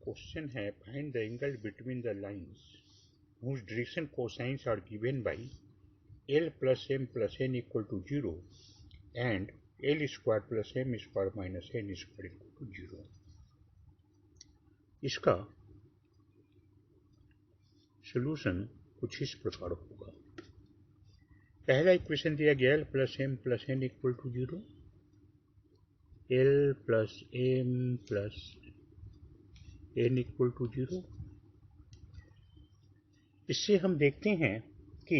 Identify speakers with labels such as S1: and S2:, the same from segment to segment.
S1: Question है find the angle between the lines whose direction cosines are given by L plus M plus N equal to 0 and L square plus M square minus N square equal to 0। इसका solution कुछ इस प्रकार होगा। पहला equation दिया गया L plus M plus N equal to 0, L plus M plus N equal to 0। इससे हम देखते हैं कि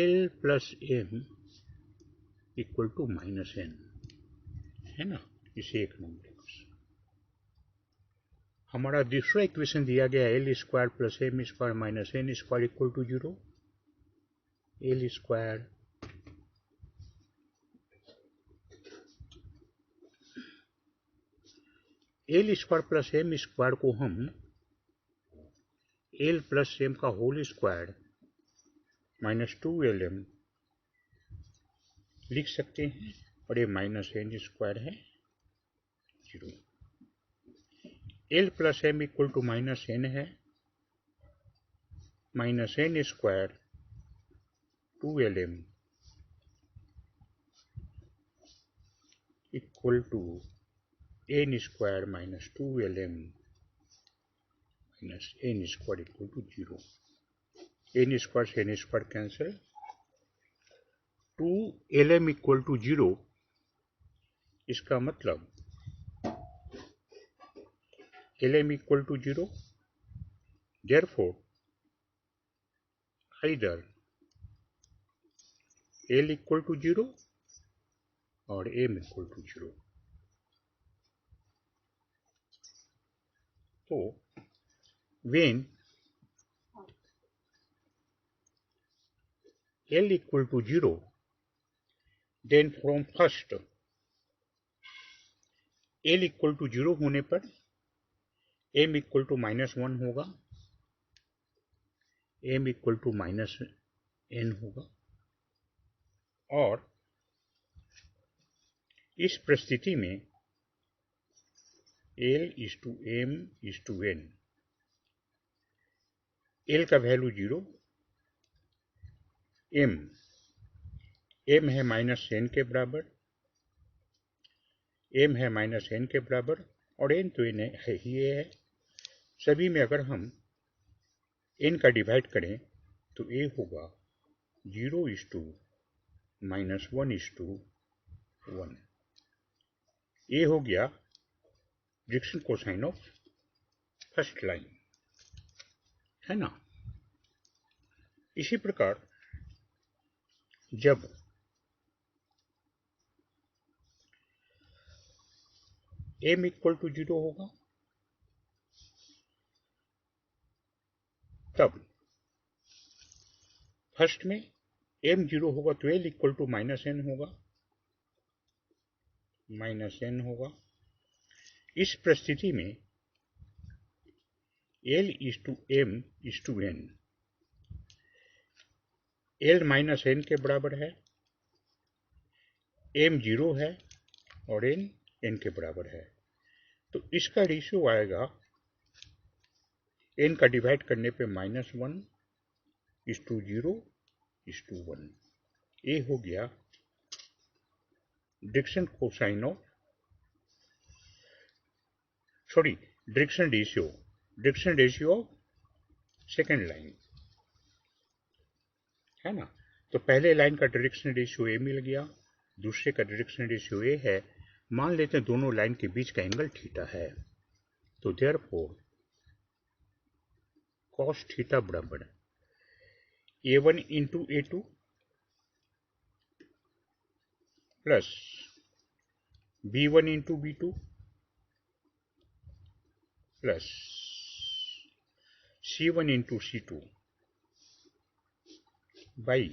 S1: L plus M equal to minus N है ना, इसे एक नंबर। हमारा दूसरा इक्वेशन दिया गया L square plus M square minus N square equal to 0। L square plus M square को हम L प्लस M का होल स्क्वायर माइनस 2LM लिख सकते हैं, और ये माइनस N स्क्वायर है 0। L plus M equal to minus N है, minus N square 2LM equal to N square minus 2LM minus N square equal to 0। N square से N square cancel, 2LM equal to 0। इसका मतलब LM equal to 0, therefore either L equal to 0 और M equal to 0। तो when L equal to 0, then from first L equal to 0 होने पर M equal to minus 1 होगा, M equal to minus N होगा, और इस परिस्थिति में L is to M is to N, L का वैल्यू 0, M है माइनस N के बराबर, M है माइनस N के बराबर, और N तो N है ही है। सभी में अगर हम N का डिवाइड करें तो A होगा 0 is to minus 1 is to 1। ये हो गया direction cosine of first line, है ना। इसी प्रकार जब M इक्वल टू 0 होगा तब फर्स्ट में M 0 होगा तो L equal to minus N होगा, माइनस N होगा। इस परिस्थिति में L is to M is to N, L minus N के बराबर है, M 0 है और N N के बराबर है। तो इसका रेशियो आएगा N का डिवाइड करने पे minus 1 is to 0 is to 1। ये हो गया direction cosine of direction ratio of second line, है ना। तो पहले लाइन का डायरेक्शन रेशियो ए मिल गया, दूसरे का डायरेक्शन रेशियो ए है। मान लेते हैं दोनों लाइन के बीच का एंगल थीटा है, तो देयरफॉर कॉस थीटा बराबर A1 into A2 plus B1 into B2 plus C1 into C2 by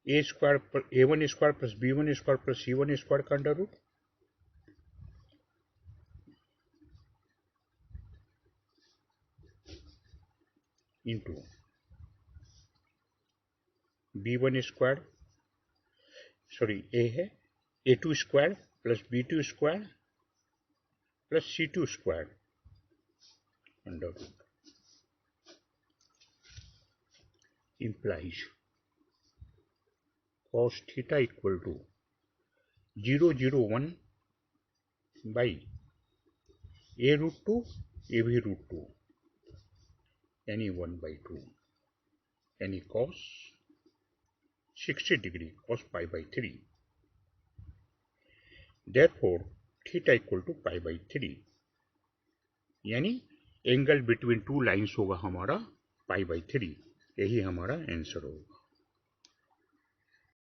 S1: A1 square plus B1 square plus C1 square का under root into B1 square A है A2 square plus b2 square plus c2 square under root implies cos theta equal to 001 by a root 2 a भी root 2 यानी 1/2 यानी cos 60 degree cos pi by 3. Therefore theta equal to pi by 3 यानी angle between two lines होगा हमारा pi by 3. यही हमारा answer होगा.